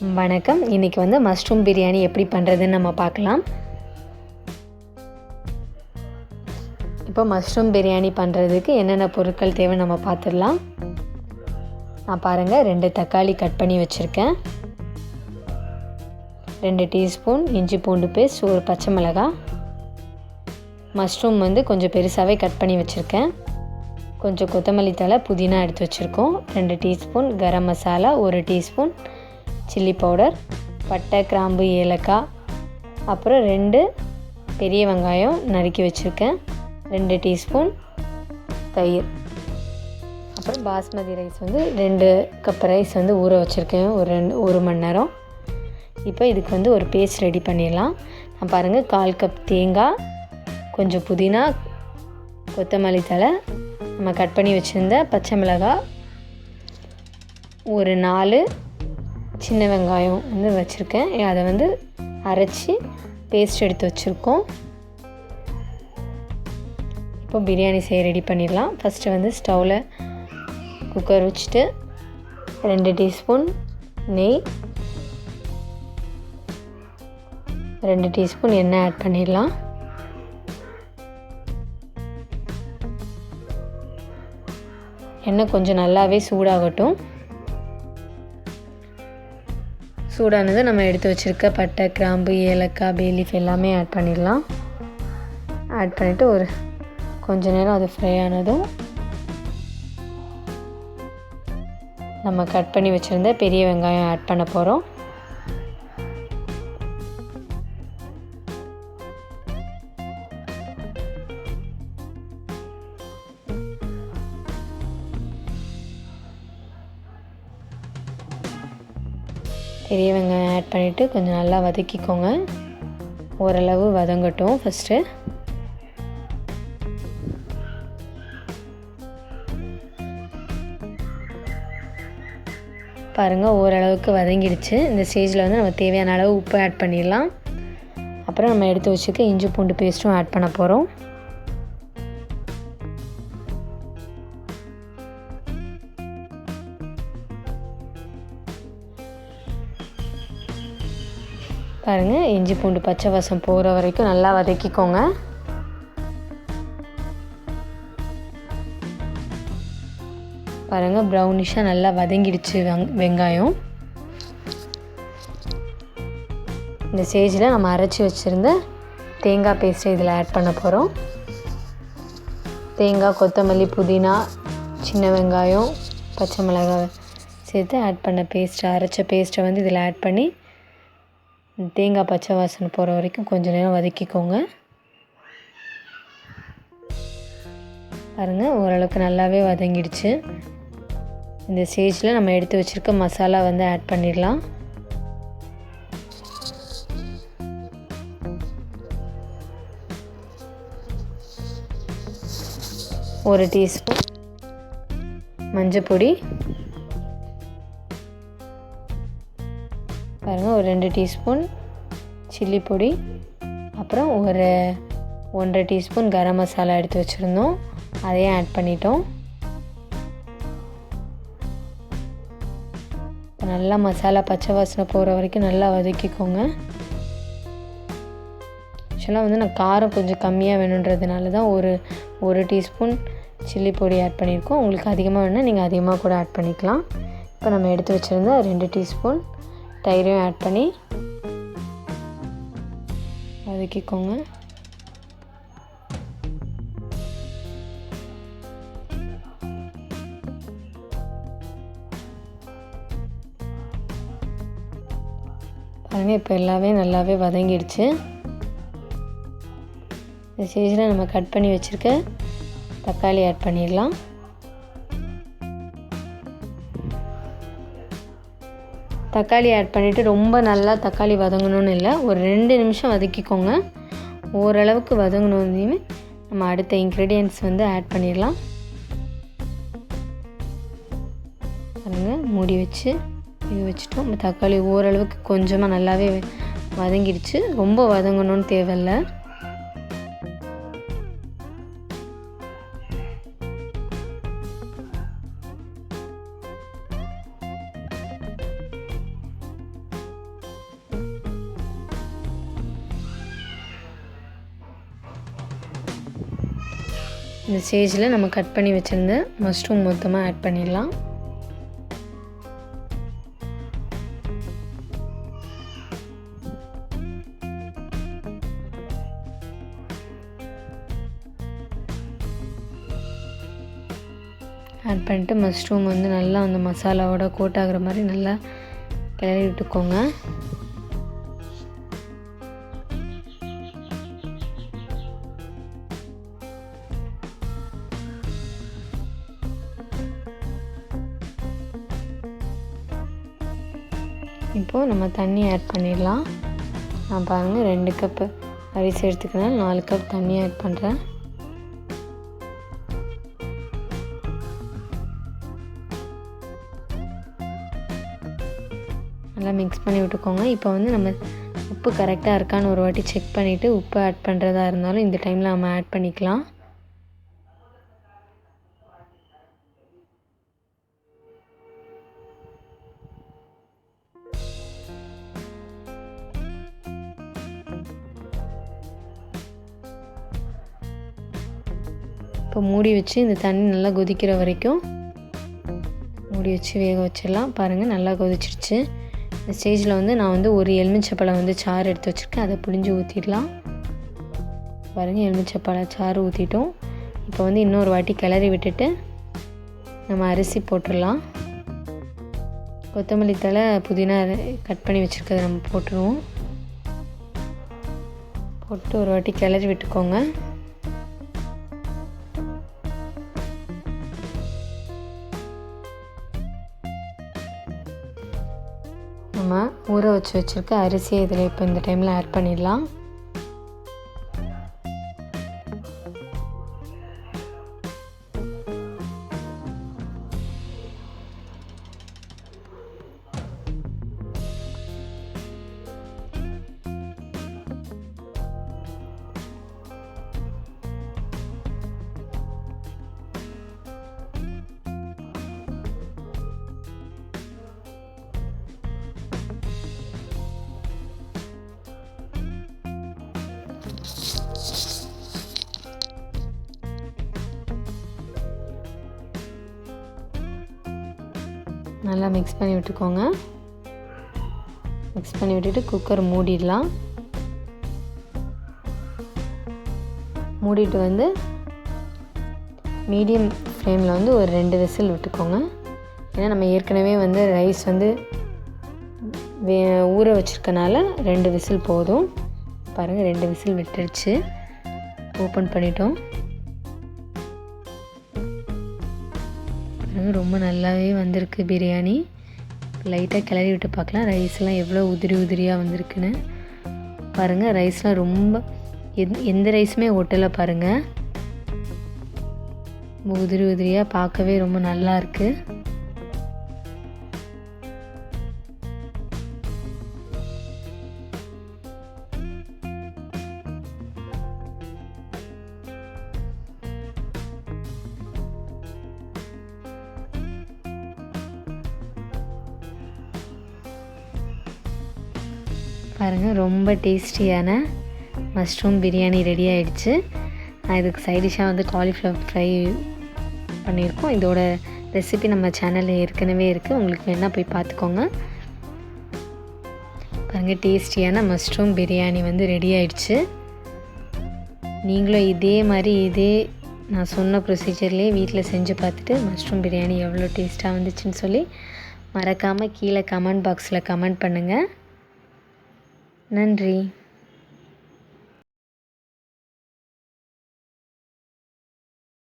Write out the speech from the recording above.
வணக்கம். இன்றைக்கி மஷ்ரூம் பிரியாணி எப்படி பண்ணுறதுன்னு நம்ம பார்க்கலாம். இப்போ மஷ்ரூம் பிரியாணி பண்ணுறதுக்கு என்னென்ன பொருட்கள் தேவை நம்ம பார்த்துடலாம். நான் பாருங்கள் 2 தக்காளி கட் பண்ணி வச்சுருக்கேன், 2 டீஸ்பூன் இஞ்சி பூண்டு பேஸ்ட், ஒரு பச்சை மிளகாய், மஷ்ரூம் கொஞ்சம் பெருசாகவே கட் பண்ணி வச்சுருக்கேன், கொஞ்சம் கொத்தமல்லி தழை புதினா எடுத்து வச்சுருக்கோம், 2 teaspoon garam masala, 1 teaspoon chilli powder, பட்டை கிராம்பு ஏலக்காய், அப்புறம் 2 பெரிய வெங்காயம் நறுக்கி வச்சுருக்கேன், 2 டீஸ்பூன் தயிர், அப்புறம் பாஸ்மதி ரைஸ் 2 கப் ரைஸ் ஊற வச்சுருக்கேன் ஒரு மணி நேரம். இப்போ இதுக்கு ஒரு பேஸ்ட் ரெடி பண்ணிடலாம். நான் பாருங்கள் 1/4 கப் தேங்காய், கொஞ்சம் புதினா, கொத்தமல்லி தழை, நம்ம கட் பண்ணி வச்சுருந்த பச்சை மிளகாய், ஒரு 4 சின்ன வெங்காயம் வச்சுருக்கேன். அதை அரைச்சி பேஸ்ட் எடுத்து வச்சுருக்கோம். இப்போ பிரியாணி செய்ய ரெடி பண்ணிடலாம். ஃபஸ்ட்டு ஸ்டவ்வில் குக்கர் வச்சுட்டு 2 டீஸ்பூன் நெய், 2 டீஸ்பூன் எண்ணெய் ஆட் பண்ணிடலாம். எண்ணெய் கொஞ்சம் நல்லாவே சூடாகட்டும். சூடானது நம்ம எடுத்து வச்சுருக்க பட்டை கிராம்பு ஏலக்காய் பே லீஃப் எல்லாமே ஆட் பண்ணிடலாம். ஆட் பண்ணிவிட்டு கொஞ்ச நேரம் அது ஃப்ரை ஆனதும் நம்ம கட் பண்ணி வச்சுருந்த பெரிய வெங்காயம் ஆட் பண்ண போகிறோம். பெரிய வெங்காயம் ஆட் பண்ணிவிட்டு கொஞ்சம் நல்லா வதக்கிக்கோங்க. ஓரளவு வதங்கட்டும். ஃபஸ்ட்டு பாருங்கள், ஓரளவுக்கு வதங்கிடுச்சு. இந்த ஸ்டேஜில் நம்ம தேவையான அளவு உப்பு ஆட் பண்ணிடலாம். அப்புறம் நம்ம எடுத்து வச்சுக்க இஞ்சி பூண்டு பேஸ்ட்டும் ஆட் பண்ண போகிறோம். பாருங்கள், இஞ்சி பூண்டு பச்சை வாசம் போகிற வரைக்கும் நல்லா வதக்கிக்கோங்க. பாருங்கள், ப்ரௌனிஷாக நல்லா வதங்கிடுச்சு வெங்காயம். இந்த ஸ்டேஜில் நம்ம அரைச்சி வச்சுருந்த தேங்காய் பேஸ்ட்டை இதில் ஆட் பண்ண போகிறோம். தேங்காய், கொத்தமல்லி, புதினா, சின்ன வெங்காயம், பச்சை மிளகாய் சேர்த்து ஆட் பண்ண அரைச்ச பேஸ்ட்டை இதில் ஆட் பண்ணி தேங்காய் பச்சை வாசனை போகிற வரைக்கும் கொஞ்சம் நேரம் வதக்கிக்கோங்க. பாருங்கள், ஓரளவுக்கு நல்லாவே வதங்கிடுச்சு. இந்த ஸ்டேஜில் நம்ம எடுத்து வச்சுருக்க மசாலா ஆட் பண்ணிடலாம். ஒரு டீஸ்பூன் மஞ்சள் பொடி, பாருங்கள் ஒரு 2 டீஸ்பூன் சில்லி பொடி, அப்புறம் ஒரு 1.5 டீஸ்பூன் கரம் மசாலா எடுத்து வச்சுருந்தோம், அதையும் ஆட் பண்ணிட்டோம். நல்லா மசாலா பச்சை வாசனை போகிற வரைக்கும் நல்லா வதக்கிக்கோங்க. ஆக்சுவலாக நான் காரம் கொஞ்சம் கம்மியாக வேணுன்றதுனால தான் ஒரு டீஸ்பூன் சில்லி பொடி ஆட் பண்ணியிருக்கோம். உங்களுக்கு அதிகமாக வேணுன்னா நீங்கள் அதிகமாக கூட ஆட் பண்ணிக்கலாம். இப்போ நம்ம எடுத்து வச்சுருந்த 2 டீஸ்பூன் தயிரையும் ஆட் பண்ணி வதக்கிக்கோங்க. பாருங்கள், இப்போ எல்லாமே நல்லாவே வதங்கிடுச்சு. இந்த ஸ்டேஜில் நம்ம கட் பண்ணி வச்சுருக்க தக்காளி ஆட் பண்ணிடலாம். தக்காளி ஆட் பண்ணிவிட்டு ரொம்ப நல்லா தக்காளி வதங்கணும்னு இல்லை, ஒரு 2 நிமிஷம் வதக்கிக்கோங்க. ஓரளவுக்கு வதங்கணுன்னே நம்ம அடுத்த இன்க்ரீடியன்ட்ஸ் ஆட் பண்ணிடலாம். பாருங்கள், மூடி வச்சு இது வச்சுட்டோம். தக்காளி ஓரளவுக்கு கொஞ்சமாக நல்லாவே வதங்கிடுச்சு, ரொம்ப வதங்கணும்னு தேவையில்லை. இந்த ஸ்டேஜில் நம்ம கட் பண்ணி வச்சுருந்த மஷ்ரூம் மொத்தமாக ஆட் பண்ணிடலாம். ஆட் பண்ணிட்டு மஷ்ரூம் வந்து நல்லா அந்த மசாலாவோட கோட் ஆகிற மாதிரி நல்லா கிளறி விட்டுக்கோங்க. இப்போது நம்ம தண்ணி ஆட் பண்ணிடலாம். நான் பாருங்கள் 2 கப்பு அரிசி எடுத்துக்கிறேன், 4 கப் தண்ணி ஆட் பண்ணுறேன். நல்லா மிக்ஸ் பண்ணி விட்டுக்கோங்க. இப்போ வந்து நம்ம உப்பு கரெக்டாக இருக்கான்னு ஒரு வாட்டி செக் பண்ணிவிட்டு உப்பு ஆட் பண்ணுறதா இருந்தாலும் இந்த டைமில் நம்ம ஆட் பண்ணிக்கலாம். இப்போ மூடி வச்சு இந்த தண்ணி நல்லா கொதிக்கிற வரைக்கும் மூடி வச்சு வேக வச்சிடலாம். பாருங்கள் நல்லா கொதிச்சிருச்சு. இந்த ஸ்டேஜில் வந்து நான் வந்து ஒரு எலுமிச்சப்பழம் வந்து சாறு எடுத்து வச்சுருக்கேன், அதை புழிஞ்சு ஊற்றிடலாம். பாருங்கள் எலுமிச்சப்பழ சாறு ஊற்றிட்டோம். இப்போ வந்து இன்னொரு வாட்டி கிளறி விட்டுட்டு நம்ம அரிசி போட்டுடலாம். கொத்தமல்லி தழை புதினா கட் பண்ணி வச்சுருக்கதை நம்ம போட்டுருவோம். போட்டு ஒரு வாட்டி கிளறி விட்டுக்கோங்க. நம்ம ஊற வச்சுருக்க அரிசியை இதில் இப்போ இந்த டைமில் ஆட் பண்ணிடலாம். நல்லா மிக்ஸ் பண்ணி விட்டுக்கோங்க. மிக்ஸ் பண்ணி விட்டுட்டு குக்கர் மூடிடலாம். மூடிட்டு வந்து மீடியம் ஃப்ளேமில் வந்து ஒரு 2 விசில் விட்டுக்கோங்க. ஏன்னா நம்ம ஏற்கனவே வந்து ரைஸ் வந்து ஊற வச்சுருக்கனால 2 விசில் போதும். பாருங்கள் 2 விசில் விட்டுடுச்சு. ஓப்பன் பண்ணிட்டோம். ரொம்ப நல்லாவே வந்திருக்கு பிரியாணி. லைட்டாக கிளறி விட்டு பார்க்கலாம் ரைஸ்லாம் எவ்வளோ உதிரி உதிரியாக வந்திருக்குன்னு. பாருங்கள் ரைஸ்லாம் ரொம்ப எந்த ரைஸுமே ஒட்டலை. பாருங்கள் உதிரி உதிரியாக பார்க்கவே ரொம்ப நல்லா இருக்குது. பாருங்கள் ரொம்ப டேஸ்டியான மஷ்ரூம் பிரியாணி ரெடி ஆகிடுச்சு. நான் இதுக்கு சைடிஷாக வந்து காலிஃப்ளவர் ஃப்ரை பண்ணியிருக்கோம். இதோட ரெசிபி நம்ம சேனலில் ஏற்கனவே இருக்குது, உங்களுக்கு வேணால் போய் பார்த்துக்கோங்க. பாருங்கள் டேஸ்டியான மஷ்ரூம் பிரியாணி வந்து ரெடி ஆகிடுச்சு. நீங்களும் இதே மாதிரி நான் சொன்ன ப்ரொசீஜர்லேயே வீட்டில் செஞ்சு பார்த்துட்டு மஷ்ரூம் பிரியாணி எவ்வளோ டேஸ்ட்டாக வந்துச்சுன்னு சொல்லி மறக்காமல் கீழே கமெண்ட் பாக்ஸில் கமெண்ட் பண்ணுங்கள். நன்றி.